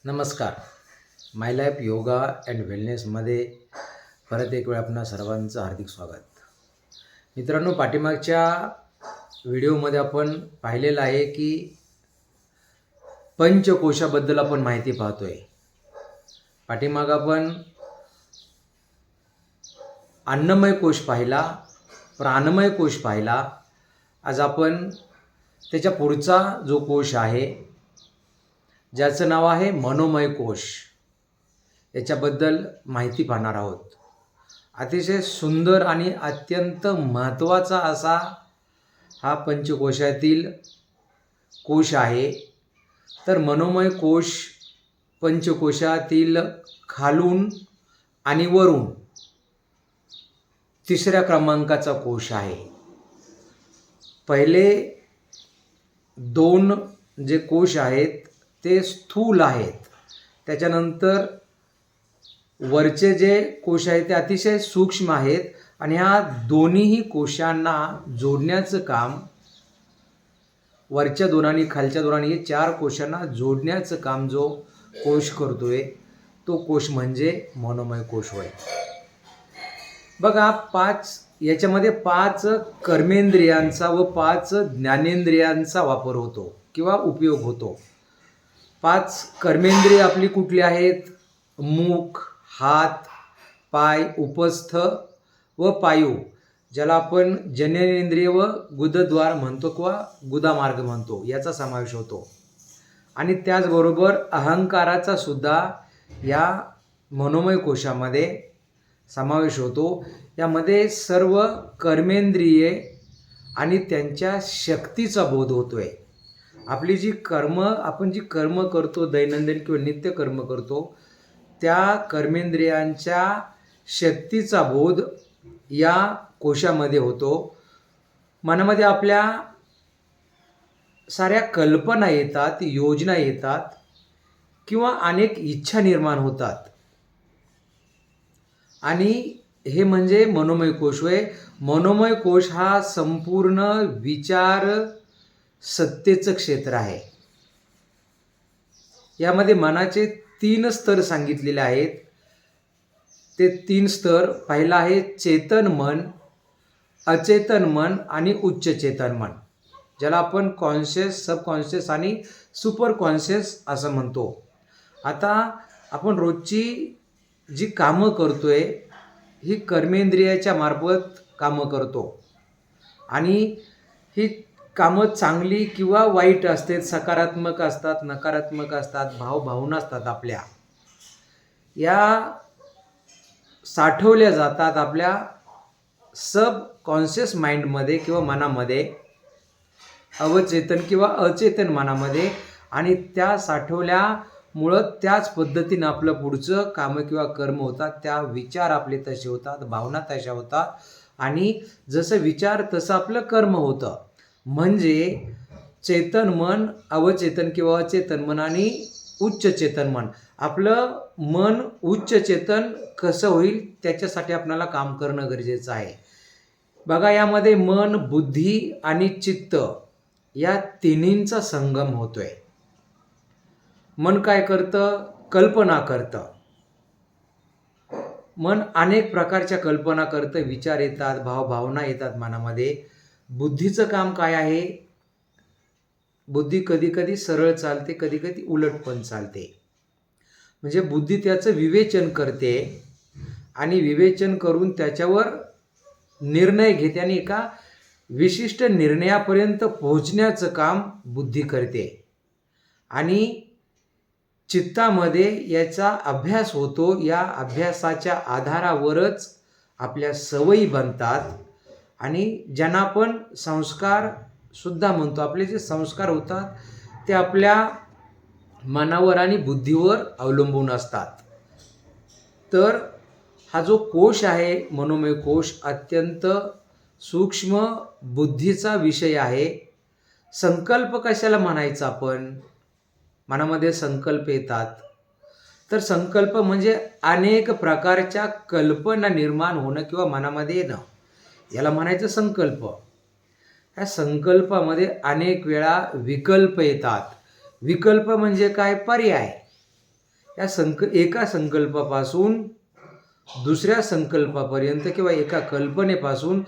नमस्कार. माय life yoga and वेलनेसमध्ये परत एक वेळ आपणा सर्वांचं हार्दिक स्वागत. मित्रांनो, पाठीमागच्या व्हिडिओमध्ये आपण पाहिलेलं आहे की पंचकोशाबद्दल आपण माहिती पाहतोय. पाठीमाग आपण अन्नमय कोश पाहिला, प्राणमय कोश पाहिला. आज आपण त्याच्या पुढचा जो कोश आहे ज्याचं नाव आहे मनोमय कोश, याच्याबद्दल माहिती पाहणार आहोत. अतिशय सुंदर आणि अत्यंत महत्त्वाचा असा हा पंचकोशातील कोश आहे. तर मनोमय कोश पंचकोशातील खालून आणि वरून तिसऱ्या क्रमांकाचा कोश आहे. पहिले दोन जे कोश आहेत ते स्थूल आहेत, त्याच्यानंतर वरचे जे कोश आहेत ते अतिशय सूक्ष्म आहेत. आणि ह्या दोन्हीही कोशांना जोडण्याचं काम, वरच्या दोन आणि खालच्या दोन आणि हे चार कोशांना जोडण्याचं काम जो कोश करतोय तो कोश म्हणजे मनोमय कोश होय. बघा, याच्यामध्ये 5 कर्मेंद्रियांचा व 5 ज्ञानेंद्रियांचा वापर होतो किंवा उपयोग होतो. 5 कर्मेंद्रिय आपली कुठली आहेत? मुख, हात, पाय, उपस्थ व पायू, ज्याला आपण जननेंद्रिय व गुदद्वार म्हणतो किंवा गुदामार्ग म्हणतो, याचा समावेश होतो. आणि त्याचबरोबर अहंकाराचा सुद्धा या मनोमय कोशामध्ये समावेश होतो. यामध्ये सर्व कर्मेंद्रिये आणि त्यांच्या शक्तीचा बोध होतोय. आपली आपण जी कर्म करतो, दैनंदिन किंवा नित्य कर्म करतो, त्या कर्मेंद्रियांच्या शक्तीचा बोध या कोशामध्ये होतो. मनामध्ये आपल्या साऱ्या कल्पना येतात, योजना येतात किंवा अनेक इच्छा निर्माण होतात. आणि हे म्हणजे मनोमय कोश होय. मनोमय कोश हा संपूर्ण विचार सत्तेचं क्षेत्र आहे. यामध्ये मनाचे 3 स्तर सांगितलेले आहेत. ते 3 स्तर, पहिला आहे चेतन मन, अचेतन मन आणि उच्च चेतन मन, ज्याला आपण कॉन्शियस, सबकॉन्शियस आणि सुपर कॉन्शियस असं म्हणतो. आता आपण रोजची जी कामं करतोय ही कर्मेंद्रियाच्या मार्फत कामं करतो. आणि ही कामं चांगली किंवा वाईट असतात, सकारात्मक असतात, नकारात्मक असतात, भावना असतात आपल्या, या साठवल्या जातात आपल्या सबकॉन्शियस माइंडमध्ये किंवा मनामध्ये, अवचेतन किंवा अचेतन मनामध्ये. आणि त्या साठवल्यामुळं त्याच पद्धतीनं आपलं पुढचं कामं किंवा कर्म होतात. त्या विचार आपले तसे होतात, भावना तशा होतात. आणि जसं विचार तसं आपलं कर्म होतं. म्हणजे चेतन मन, अवचेतन किंवा अचेतन मन आणि उच्च चेतन मन. आपलं मन उच्च चेतन कसं होईल त्याच्यासाठी आपल्याला काम करणं गरजेचं आहे. बघा, यामध्ये मन, बुद्धी आणि चित्त या तिन्हींचा संगम होतोय. मन काय करतं? कल्पना करतं. मन अनेक प्रकारच्या कल्पना करतं, विचार येतात, भावना येतात मनामध्ये. बुद्धीचं काम काय आहे? बुद्धी कधी कधी सरळ चालते, कधी कधी उलट पण चालते. म्हणजे बुद्धी त्याचं विवेचन करते आणि विवेचन करून त्याच्यावर निर्णय घेते आणि एका विशिष्ट निर्णयापर्यंत पोहोचण्याचं काम बुद्धी करते. आणि चित्तामध्ये याचा अभ्यास होतो. या अभ्यासाच्या आधारावरच आपल्या सवयी बनतात. आणि ज्यांना आपण संस्कार सुद्धा म्हणतो, आपले जे संस्कार होतात ते आपल्या मनावर आणि बुद्धीवर अवलंबून असतात. तर हा जो कोश आहे मनोमय कोश, अत्यंत सूक्ष्म बुद्धीचा विषय आहे. संकल्प कशाला म्हणायचा? आपण मनामध्ये संकल्प येतात, तर संकल्प म्हणजे अनेक प्रकारच्या कल्पना निर्माण होणं किंवा मनामध्ये येणं, याला म्हणायचं संकल्प. ह्या संकल्पामध्ये अनेक वेळा विकल्प येतात. विकल्प म्हणजे काय? पर्याय. या एका संकल्पापासून दुसऱ्या संकल्पापर्यंत किंवा एका कल्पनेपासून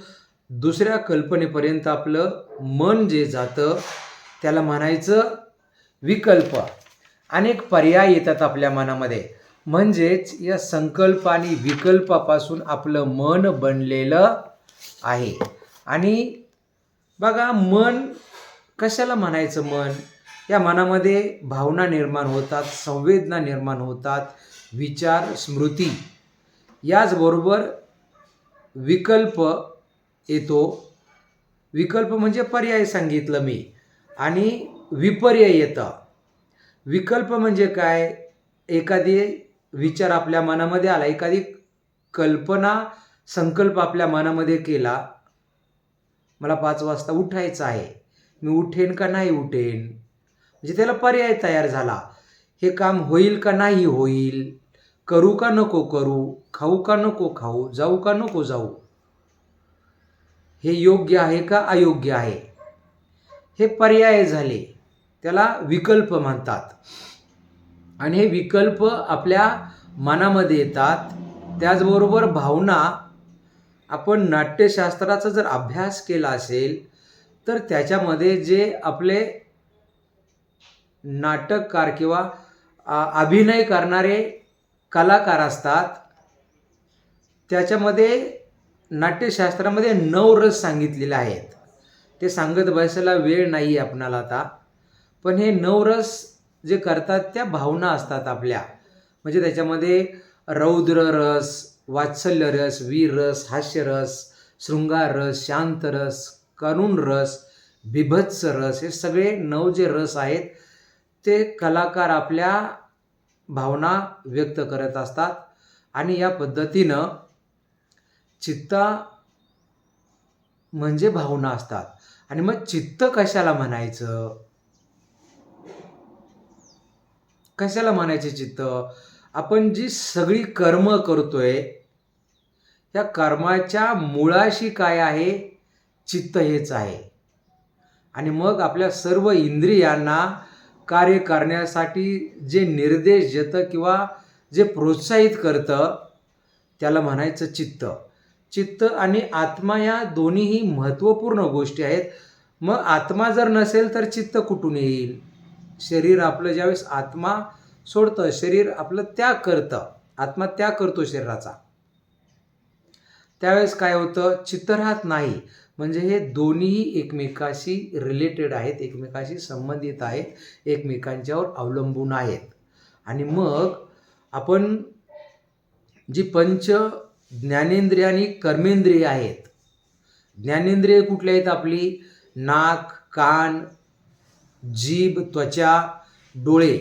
दुसऱ्या कल्पनेपर्यंत आपलं मन जे जातं त्याला म्हणायचं विकल्प. अनेक पर्याय येतात आपल्या मनामध्ये, म्हणजेच या संकल्प आणि विकल्पापासून आपलं मन बनलेलं आहे. आणि बघा, मन कशाला म्हणायचं? मन, या मनामध्ये भावना निर्माण होतात, संवेदना निर्माण होतात, विचार, स्मृती, याचबरोबर विकल्प येतो. विकल्प म्हणजे पर्याय सांगितलं मी, आणि विपर्य येतं. विकल्प म्हणजे काय? एखादी विचार आपल्या मनामध्ये आला, एखादी कल्पना, संकल्प आपल्या मनामध्ये केला, मला 5 वाजता उठायचं आहे, मी उठेन का नाही उठेन, म्हणजे त्याला पर्याय तयार झाला. हे काम होईल का नाही होईल, करू का नको करू, खाऊ का नको खाऊ, जाऊ का नको जाऊ, हे योग्य आहे का अयोग्य आहे, हे पर्याय झाले, त्याला विकल्प म्हणतात. आणि हे विकल्प आपल्या मनामध्ये येतात. त्याचबरोबर भावना, आपण नाट्यशास्त्राचा जर अभ्यास केला असेल तर त्याच्यामध्ये जे आपले नाटककार किंवा अभिनय करणारे कलाकार असतात, त्याच्यामध्ये नाट्यशास्त्रामध्ये 9 रस सांगितलेले आहेत. ते सांगत बसायला वेळ नाही आहे आपणाला आता, पण हे 9 रस जे करतात त्या भावना असतात आपल्या. म्हणजे त्याच्यामध्ये रौद्र रस, वात्सल्य रस, वीर रस, हास्य रस, शृंगार रस, शांत रस, करुण रस, बिभत्स रस, हे सगळे 9 जे रस आहेत ते कलाकार आपल्या भावना व्यक्त करत असतात. आणि या पद्धतीनं चित्त म्हणजे भावना असतात. आणि मग चित्त कशाला म्हणायचं? कशाला म्हणायचे चित्त? आपण जी सगळी कर्म करतोय, या कर्माच्या मुळाशी काय आहे? चित्त हेच आहे. आणि मग आपल्या सर्व इंद्रियांना कार्य करण्यासाठी जे निर्देश देतं किंवा जे प्रोत्साहित करतं त्याला म्हणायचं चित्त. चित्त आणि आत्मा या दोन्हीही महत्त्वपूर्ण गोष्टी आहेत. मग आत्मा जर नसेल तर चित्त कुठून येईल? शरीर आपलं ज्यावेळेस आत्मा सोडतं, शरीर आपलं त्याग करतं, आत्मा त्याग करतो शरीराचा, त्यावेळेस काय होतं? चित्त राहत नाही. म्हणजे हे दोन्हीही एकमेकाशी रिलेटेड आहेत, एकमेकाशी संबंधित आहेत, एकमेकांच्यावर अवलंबून आहेत. आणि मग आपण जी पंच ज्ञानेंद्रिय आणि कर्मेंद्रिय आहेत, ज्ञानेंद्रिय कुठली आहेत? आपली नाक, कान, जीभ, त्वचा, डोळे,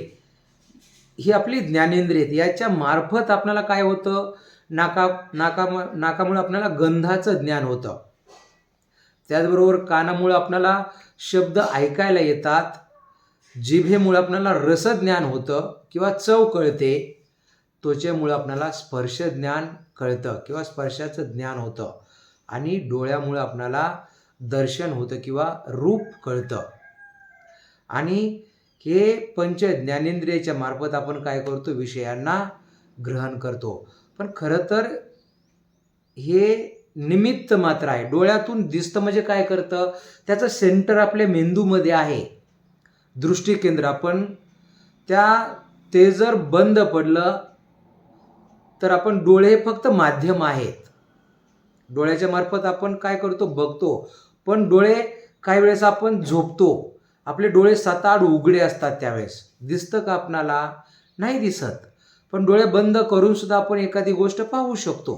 ही आपली ज्ञानेंद्रिय आहेत. याच्या मार्फत आपल्याला काय होतं? नाकामुळे आपल्याला गंधाचं ज्ञान होतं. त्याचबरोबर कानामुळे आपल्याला शब्द ऐकायला येतात. जिभेमुळे आपल्याला रसज्ञान होतं किंवा चव कळते. त्वचेमुळे आपल्याला स्पर्श ज्ञान कळतं किंवा स्पर्शाचं ज्ञान होतं. आणि डोळ्यामुळे आपल्याला दर्शन होतं किंवा रूप कळतं. आणि हे पंच ज्ञानेंद्रियाच्या मार्फत आपण काय करतो? विषयांना ग्रहण करतो. पण खरं तर हे निमित्त मात्र आहे. डोळ्यातून दिसतं म्हणजे काय करतं? त्याचं सेंटर आपल्या मेंदूमध्ये आहे, दृष्टिकेंद्र. आपण ते जर बंद पडलं तर आपण डोळे फक्त माध्यम आहेत. डोळ्याच्या मार्फत आपण काय करतो? बघतो. पण डोळे काही वेळेस आपण झोपतो, आपले डोळे 7-8 उघडे असतात, त्यावेळेस दिसतं का आपणाला? नाही दिसत. पण डोळे बंद करून सुद्धा आपण एखादी गोष्ट पाहू शकतो.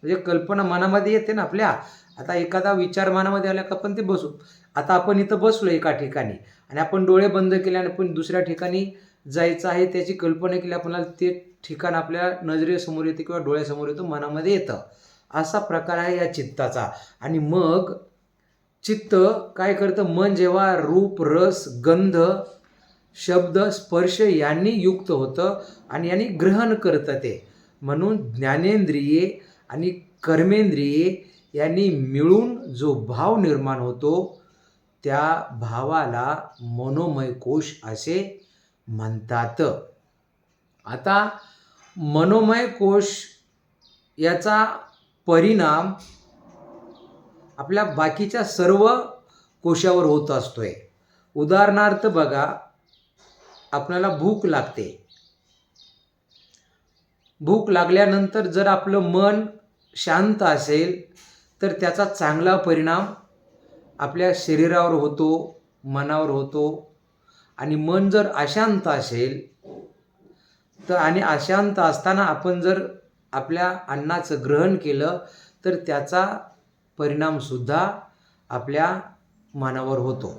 म्हणजे कल्पना मनामध्ये येते ना आपल्या. आता एखादा विचार मनामध्ये आला का आपण ते बसू. आता आपण इथं बसलो एका ठिकाणी आणि आपण डोळे बंद केले आणि आपण दुसऱ्या ठिकाणी जायचं आहे त्याची कल्पना केली, आपल्याला ते ठिकाण आपल्या नजरेसमोर येते किंवा डोळ्यासमोर येतं, मनामध्ये येतं. असा प्रकार आहे या चित्ताचा. आणि मग चित्त काय करतं? मन जेव्हा रूप, रस, गंध, शब्द, स्पर्श यांनी युक्त होतं आणि यांनी ग्रहण करतं ते. म्हणून ज्ञानेंद्रिये आणि कर्मेंद्रिये यांनी मिळून जो भाव निर्माण होतो त्या भावाला मनोमय कोश असे म्हणतात. आता मनोमय कोश याचा परिणाम आपल्या बाकीच्या सर्व कोशावर होत असतोय. उदाहरणार्थ बघा, आपल्याला भूक लागते. भूक लागल्यानंतर जर आपलं मन शांत असेल तर त्याचा चांगला परिणाम आपल्या शरीरावर होतो, मनावर होतो. आणि मन जर अशांत असेल तर आणि अशांत असताना आपण जर आपल्या अन्नाचं ग्रहण केलं तर त्याचा परिणामसुद्धा आपल्या मनावर होतो.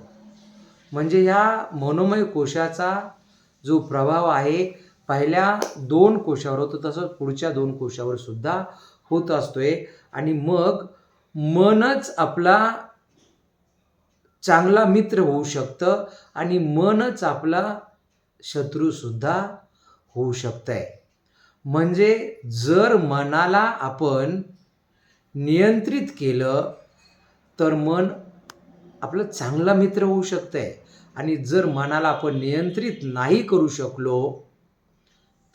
म्हणजे ह्या मनोमय कोशाचा जो प्रभाव आहे पहिल्या 2 कोशावर होतो तसंच पुढच्या 2 कोशावर सुद्धा होत असतोय. आणि मग मनच आपला चांगला मित्र होऊ शकतं आणि मनच आपला शत्रूसुद्धा होऊ शकतंय. म्हणजे जर मनाला आपण नियंत्रित केलं तर मन आपलं चांगला मित्र होऊ शकतंय. आणि जर मनाला आपण नियंत्रित नाही करू शकलो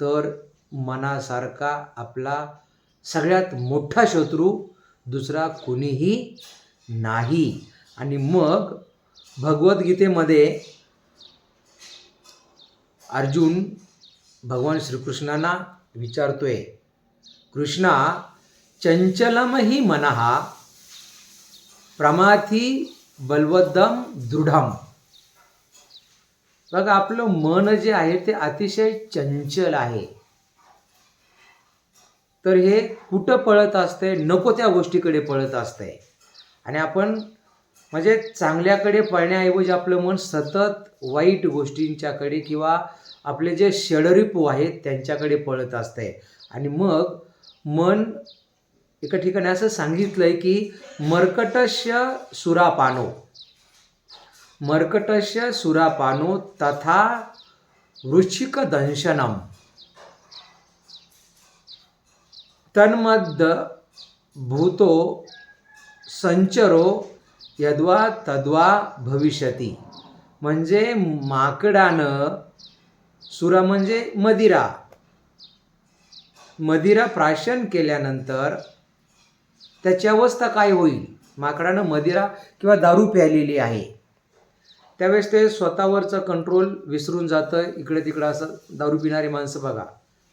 तर मनासारखा आपला सगळ्यात मोठा शत्रू दुसरा कोणीही नाही. आणि मग भगवद्गीतेमध्ये अर्जुन भगवान श्रीकृष्णांना विचारतोय, कृष्णा चंचलम ही मनः प्रमाथी बलवद्दम दृढम. बघा, आपलं मन जे आहे ते अतिशय चंचल आहे. तर हे कुठं पळत असते? नको त्या गोष्टीकडे पळत असते. आणि आपण म्हणजे चांगल्याकडे पळण्याऐवजी आपलं मन सतत वाईट गोष्टींच्याकडे किंवा आपले जे षडरिपू आहेत त्यांच्याकडे पळत असते. आणि मग मन एका ठिकाणी असं सांगितलंय की मर्कटस्य सुरापानो, मर्कटस्य सुरापानो तथा वृश्चिक दंशनम तन्मद्द भूतो संचरो यद्वा तद्वा भविष्यती. म्हणजे माकडानं, सुरा म्हणजे मदिरा, मदिरा प्राशन केल्यानंतर त्याची अवस्था काय होईल? माकडानं मदिरा किंवा दारू प्यालेली आहे त्यावेळेस ते स्वतःवरचं कंट्रोल विसरून जातं. इकडे तिकडं असं दारू पिणारी माणसं बघा,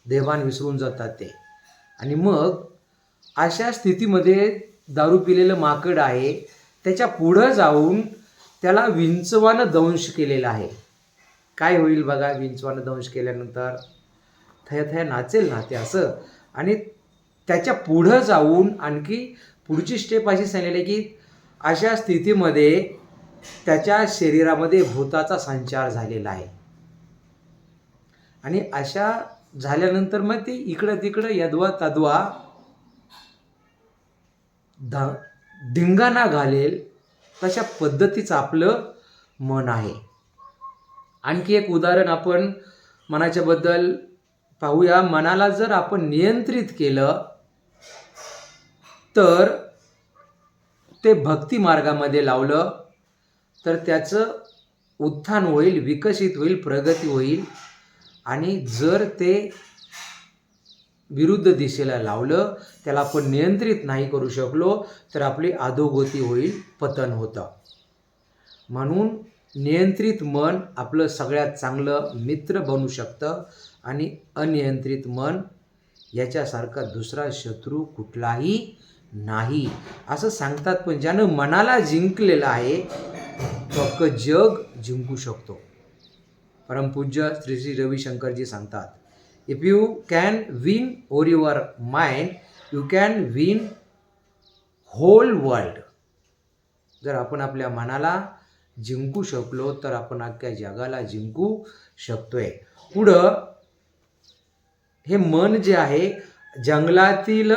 देवान विसरून जातात ते. आणि मग अशा स्थितीमध्ये दारू पिलेलं माकड आहे, त्याच्या पुढं जाऊन त्याला विंचवानं दंश केलेला आहे. काय होईल बघा? विंचवानं दंश केल्यानंतर थया नाचेल ना ते असं. आणि त्याच्या पुढं जाऊन आणखी पुढची स्टेप अशी सांगितली की अशा स्थितीमध्ये त्याच्या शरीरामध्ये भूताचा संचार झालेला आहे. आणि अशा झाल्यानंतर मग ते इकडं तिकडं यद्वा तद्वा धिंगाणा घालेल तशा पद्धतीचं आपलं मन आहे. आणखी एक उदाहरण आपण मनाच्याबद्दल पाहूया. मनाला जर आपण नियंत्रित केलं तर ते भक्ती मार्गामध्ये लावलं तर त्याचं उत्थान होईल, विकसित होईल, प्रगती होईल. आणि जर ते विरुद्ध दिशेला लावलं, त्याला आपण नियंत्रित नाही करू शकलो तर आपली अधोगती होईल, पतन होतं. म्हणून नियंत्रित मन आपलं सगळ्यात चांगलं मित्र बनू शकतं आणि अनियंत्रित मन याच्यासारखा दुसरा शत्रू कुठलाही नाही असं सांगतात. पण ज्यानं मनाला जिंकलेलं आहे तो अख्खं जग जिंकू शकतो. परमपूज्य श्री श्री रविशंकरजी सांगतात, if you can win over your mind you can win whole world. जर आपण आपल्या मनाला जिंकू शकलो तर आपण अख्ख्या जगाला जिंकू शकतोय. पुढं हे मन जे आहे जंगलातील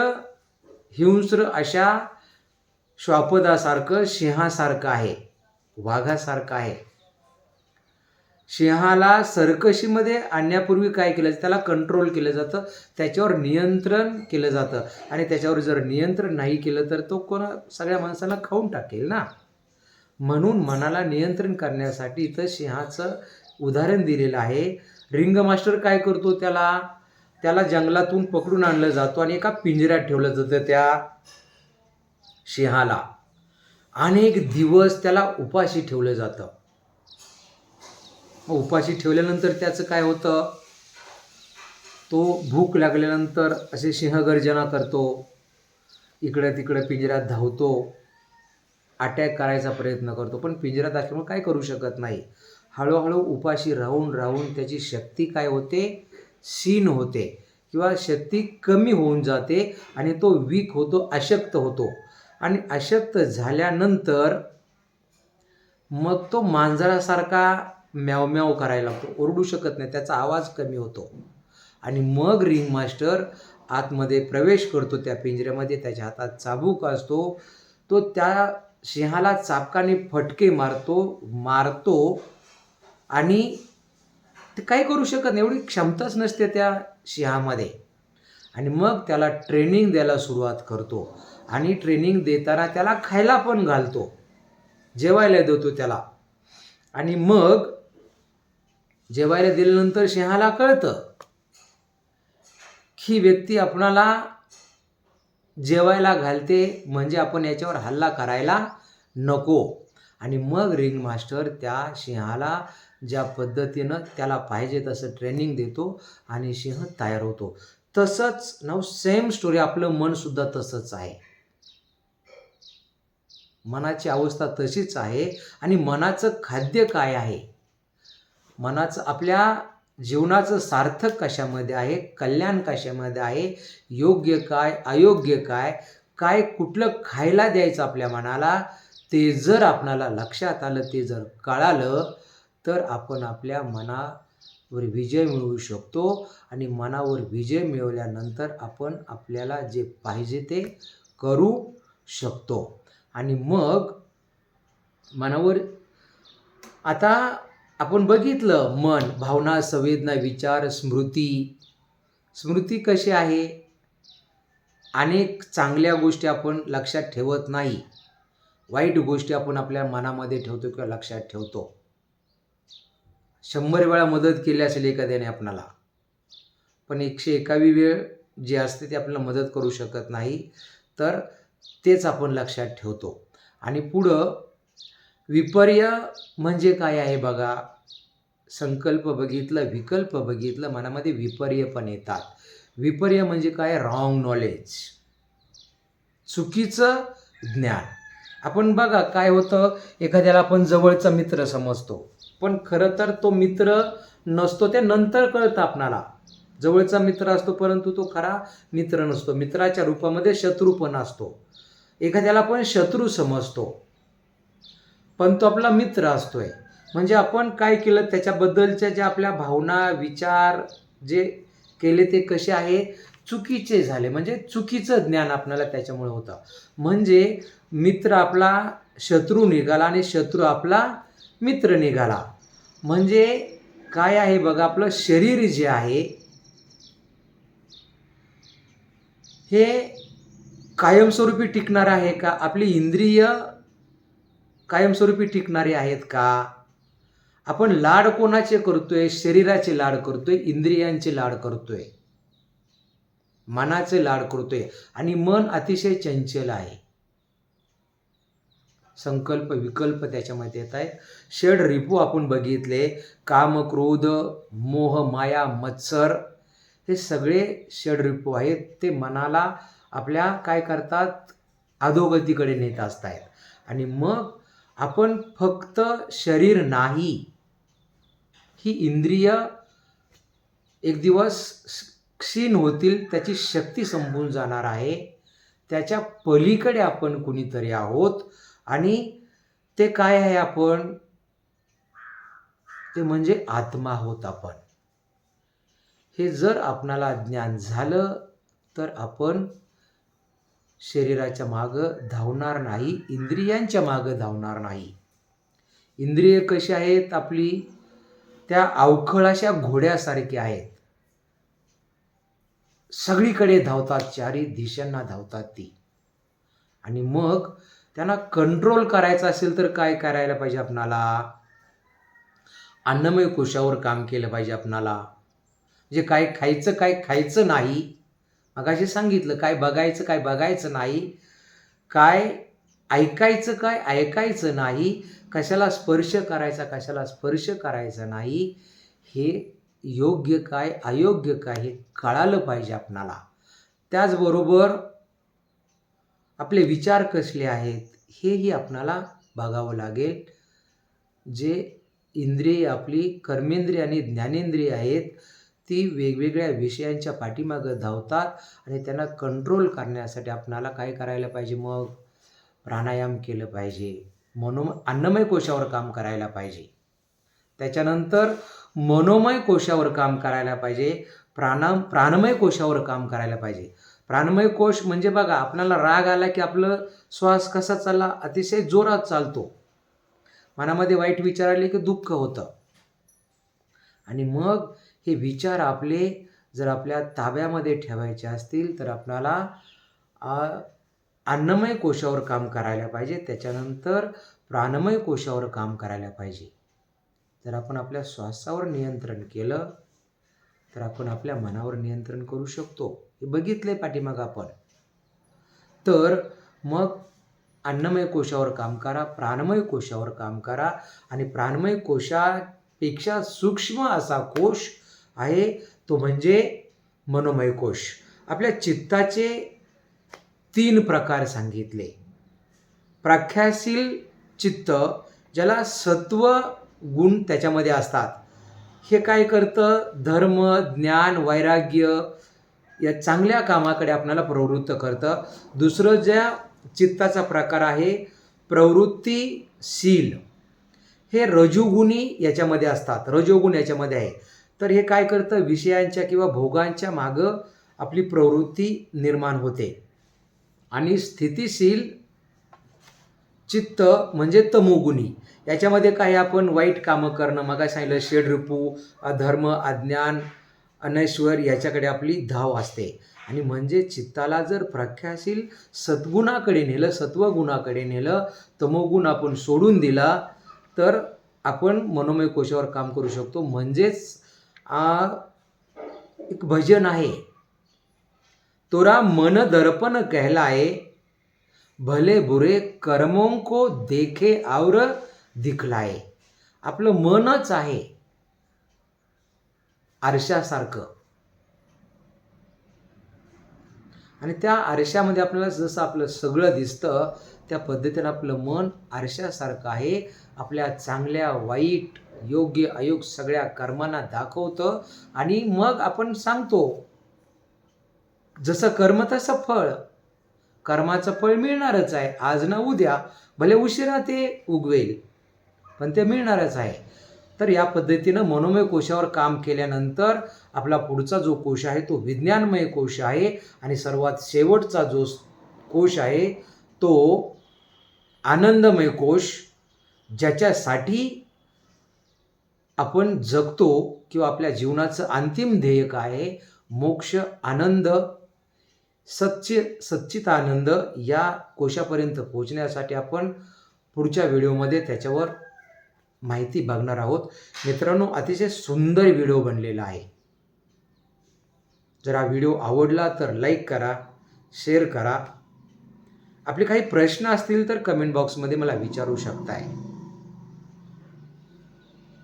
हिंस्र अशा श्वापदासारखं, सिंहासारखं आहे, वाघासारखं आहे. सिंहाला सर्कशीमध्ये आणण्यापूर्वी काय केलं जातं? त्याला कंट्रोल केलं जातं, त्याच्यावर नियंत्रण केलं जातं. आणि त्याच्यावर जर नियंत्रण नाही केलं तर तो सगळ्या माणसाला खाऊन टाकेल ना. म्हणून मनाला नियंत्रण करण्यासाठी इथं सिंहाचं उदाहरण दिलेलं आहे. रिंग मास्टर काय करतो, त्याला जंगलातून पकडून आणलं जातो आणि एका पिंजऱ्यात ठेवलं जातं त्या सिंहाला. अनेक दिवस त्याला उपाशी ठेवलं जातं. उपाशी ठेवल्यानंतर त्याचं काय होतं, तो भूक लागल्यानंतर असे सिंहगर्जना करतो, इकडे तिकडे पिंजऱ्यात धावतो, अटॅक करायचा प्रयत्न करतो, पण पिंजऱ्यात असल्यामुळे काय करू शकत नाही. हळूहळू उपाशी राहून राहून त्याची शक्ती काय होते, क्षीण होते किंवा शक्ती कमी होऊन जाते आणि तो वीक होतो, अशक्त होतो. आणि अशक्त झाल्यानंतर मग तो मांजरासारखा म्याव म्याव करायला लागतो, ओरडू शकत नाही, त्याचा आवाज कमी होतो. आणि मग रिंग मास्टर आतमध्ये प्रवेश करतो त्या पिंजऱ्यामध्ये, त्याच्या हातात चाबूक असतो, तो त्या सिंहाला चाबकाने फटके मारतो आणि ते काही करू शकत नाही, एवढी क्षमताच नसते त्या सिंहामध्ये. आणि मग त्याला ट्रेनिंग द्यायला सुरुवात करतो आणि ट्रेनिंग देताना त्याला खायला पण घालतो, जेवायला देतो त्याला. आणि मग जेवायला दिल्यानंतर सिंहाला कळतं ही व्यक्ती आपणाला जेवायला घालते म्हणजे आपण याच्यावर हल्ला करायला नको. आणि मग रिंग मास्टर त्या सिंहाला ज्या पद्धतीनं त्याला पाहिजे तसं ट्रेनिंग देतो आणि सिंह तयार होतो. तसंच नाव सेम स्टोरी, आपलं मनसुद्धा तसंच आहे. मनाची अवस्था तशीच आहे. आणि मनाचं खाद्य काय आहे, मनाचं आपल्या जीवनाचं सार्थक कशामध्ये आहे, कल्याण कशामध्ये आहे, योग्य काय अयोग्य काय, काय कुठलं खायला द्यायचं आपल्या मनाला, ते जर आपणाला लक्षात आलं, ते जर कळालं, तर आपण आपल्या मनावर विजय मिळवू शकतो. आणि मनावर विजय मिळवल्यानंतर आपण आपल्याला जे पाहिजे ते करू शकतो. आणि मग मनावर आता आपण बघितलं, मन, भावना, संवेदना, विचार, स्मृती कशी आहे, अनेक चांगल्या गोष्टी आपण लक्षात ठेवत नाही, वाईट गोष्टी आपण आपल्या मनामध्ये ठेवतो किंवा लक्षात ठेवतो. 100 वेळा मदत केली असेल एखाद्याने आपणाला, पण 101वी वेळ जी असते ती आपल्याला मदत करू शकत नाही, तर तेच आपण लक्षात ठेवतो. आणि पुढं विपर्य म्हणजे काय आहे बघा, संकल्प बघितलं, विकल्प बघितलं, मनामध्ये विपर्य पण येतात. विपर्य म्हणजे काय, रॉंग नॉलेज, चुकीचं ज्ञान. आपण बघा काय होतं, एखाद्याला आपण जवळचा मित्र समजतो, पण खरं तर तो मित्र नसतो, ते नंतर कळतं आपणाला. जवळचा मित्र असतो परंतु तो खरा मित्र नसतो, मित्राच्या रूपामध्ये शत्रू पण असतो. एखाद्याला आपण शत्रू समजतो पण तो आपला मित्र असतोय. म्हणजे आपण काय केलं, त्याच्याबद्दलच्या ज्या आपल्या भावना, विचार जे केले ते कसे आहे, चुकीचे झाले, म्हणजे चुकीचं ज्ञान आपल्याला त्याच्यामुळे होतं. म्हणजे मित्र आपला शत्रू निघाला आणि शत्रू आपला मित्र निघाला. म्हणजे काय आहे बघा, आपलं शरीर जे आहे हे कायमस्वरूपी टिकणार आहे का, आपली इंद्रिय कायमस्वरूपी टिकणारे आहेत का, आपण लाड कोणाचे करतोय, शरीराचे लाड करतोय, इंद्रियांचे लाड करतोय, मनाचे लाड करतोय. आणि मन अतिशय चंचल आहे, संकल्प विकल्प त्याच्यामध्ये येत आहेत. षड रिपू आपण बघितले, काम, क्रोध, मोह, माया, मत्सर, हे सगळे षड रिपू आहेत. ते मनाला आपल्या काय करतात, अधोगतीकडे नेत असतात. आणि मग आपण फक्त शरीर नाही, ही इंद्रिय एक दिवस क्षीण होतील, त्याची शक्ती संपून जाणार आहे, त्याच्या पलीकडे आपण कुणीतरी आहोत. आणि ते काय आहे, आपण ते म्हणजे आत्मा आहोत आपण. हे जर आपणाला ज्ञान झालं तर आपण शरीराच्या मागं धावणार नाही, इंद्रियांच्या मागं धावणार नाही. इंद्रिय कशी आहेत आपली, त्या अवखळाच्या घोड्यासारखी आहेत, सगळीकडे धावतात, चारी दिशांना धावतात ती. आणि मग त्यांना कंट्रोल करायचं असेल तर काय करायला पाहिजे आपणाला, अन्नमय कोशावर काम केलं पाहिजे आपणाला. म्हणजे काय खायचं काय खायचं नाही, मगाशी सांगितलं काय बघायचं काय बघायचं नाही, काय ऐकायचं काय ऐकायचं नाही, कशाला स्पर्श करायचा कशाला स्पर्श करायचा नाही, हे योग्य काय अयोग्य काय हे कळालं पाहिजे आपणाला. त्याचबरोबर आपले विचार कसले आहेत हेही आपणाला बघावं लागेल. जे इंद्रिय आपली कर्मेंद्रिय आणि ज्ञानेंद्रिय आहेत ती वेगवेगळ्या विषयांच्या पाठीमागं धावतात आणि त्यांना कंट्रोल करण्यासाठी आपणाला काय करायला पाहिजे, मग प्राणायाम केलं पाहिजे, अन्नमय कोशावर काम करायला पाहिजे. त्याच्यानंतर मनोमय कोशावर काम करायला पाहिजे, प्राणमय कोशावर काम करायला पाहिजे. प्राणमय कोश म्हणजे बघा, आपल्याला राग आला की आपलं श्वास कसा चालला, अतिशय जोरात चालतो. मनामध्ये वाईट विचार आले की दुःख होतं. आणि मग हे विचार आपले जर आपल्या ताब्यामध्ये ठेवायचे असतील तर आपल्याला अन्नमय कोशावर काम करायला पाहिजे, त्याच्यानंतर प्राणमय कोशावर काम करायला पाहिजे. जर आपण आपल्या श्वासावर नियंत्रण केलं तर आपण आपल्या मनावर नियंत्रण करू शकतो. हे बघितले पाठीमागं आपण. तर मग अन्नमय कोशावर काम करा, प्राणमय कोशावर काम करा. आणि प्राणमय कोशापेक्षा सूक्ष्म असा कोश आहे तो म्हणजे मनोमय कोश. आपल्या चित्ताचे 3 प्रकार सांगितले. प्रख्याशील चित्त, ज्याला सत्व गुण त्याच्यामध्ये असतात, हे काय करतं, धर्म ज्ञान वैराग्य या चांगल्या कामाकडे आपल्याला प्रवृत्त करतं. दुसरं ज्या चित्ताचा प्रकार आहे प्रवृत्तीशील, हे रजोगुणी याच्यामध्ये असतात, रजोगुण याच्यामध्ये आहे. तर हे काय करतं, विषयांच्या किंवा भोगांच्या मागं आपली प्रवृत्ती निर्माण होते. आणि स्थितिशील चित्त म्हणजे तमोगुणी, याच्यामध्ये काही आपण वाईट कामं करणं, मग सांगितलं षड्रिपू, अधर्म, अज्ञान, अनैश्वर याच्याकडे आपली धाव असते. आणि म्हणजे चित्ताला जर प्रख्याशील सद्गुणाकडे नेलं, सत्वगुणाकडे नेलं, तमोगुण आपण सोडून दिला तर आपण मनोमय कोशावर काम करू शकतो. म्हणजेच एक भजन आहे, तोरा मन दर्पण कहलाए, भले बुरे कर्मों को देखे और दिखलाए. आपलं मनच आहे आरशासारखं, आणि त्या आरशामध्ये आपल्याला जसं आपलं सगळं दिसतं त्या पद्धतीनं आपलं मन आरशासारखं आहे. आपल्या चांगल्या वाईट योग्य अयोग्य सगळ्या कर्मांना दाखवतं. आणि मग आपण सांगतो जसं कर्म तसं फळ, कर्माचं फळ मिळणारच आहे, आज ना उद्या, भले उशिरा ते उगवेल पण ते मिळणारच आहे. तर या पद्धतीनं मनोमय कोशावर काम केल्यानंतर आपला पुढचा जो कोश आहे तो विज्ञानमय कोश आहे. आणि सर्वात शेवटचा जो कोश आहे तो आनंदमय कोश, ज्याच्यासाठी आपण जगतो किंवा आपल्या जीवनाचं अंतिम ध्येय काय आहे, मोक्ष, आनंद, सच्चिदानंद या कोशापर्यंत पोहोचण्यासाठी आपण पुढच्या व्हिडिओमध्ये त्याच्यावर माहिती बघणार आहोत. मित्रांनो, अतिशय सुंदर व्हिडिओ बनलेला आहे. जर हा व्हिडिओ आवडला तर लाईक करा, शेअर करा. आपले काही प्रश्न असतील तर कमेंट बॉक्समध्ये मला विचारू शकताय.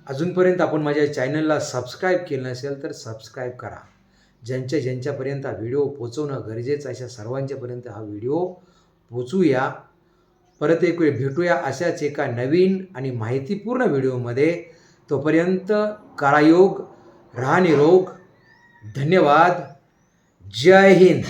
अजूनपर्यंत आपण माझ्या चॅनलला सबस्क्राईब केलं नसेल तर सबस्क्राईब करा. ज्यांच्यापर्यंत हा व्हिडिओ पोचवणं गरजेचं अशा सर्वांच्यापर्यंत हा व्हिडिओ पोचूया. परत एक वेळ भेटूया अशाच एका नवीन आणि माहितीपूर्ण व्हिडिओमध्ये. तोपर्यंत करा योग, राहा निरोग. धन्यवाद. जय हिंद.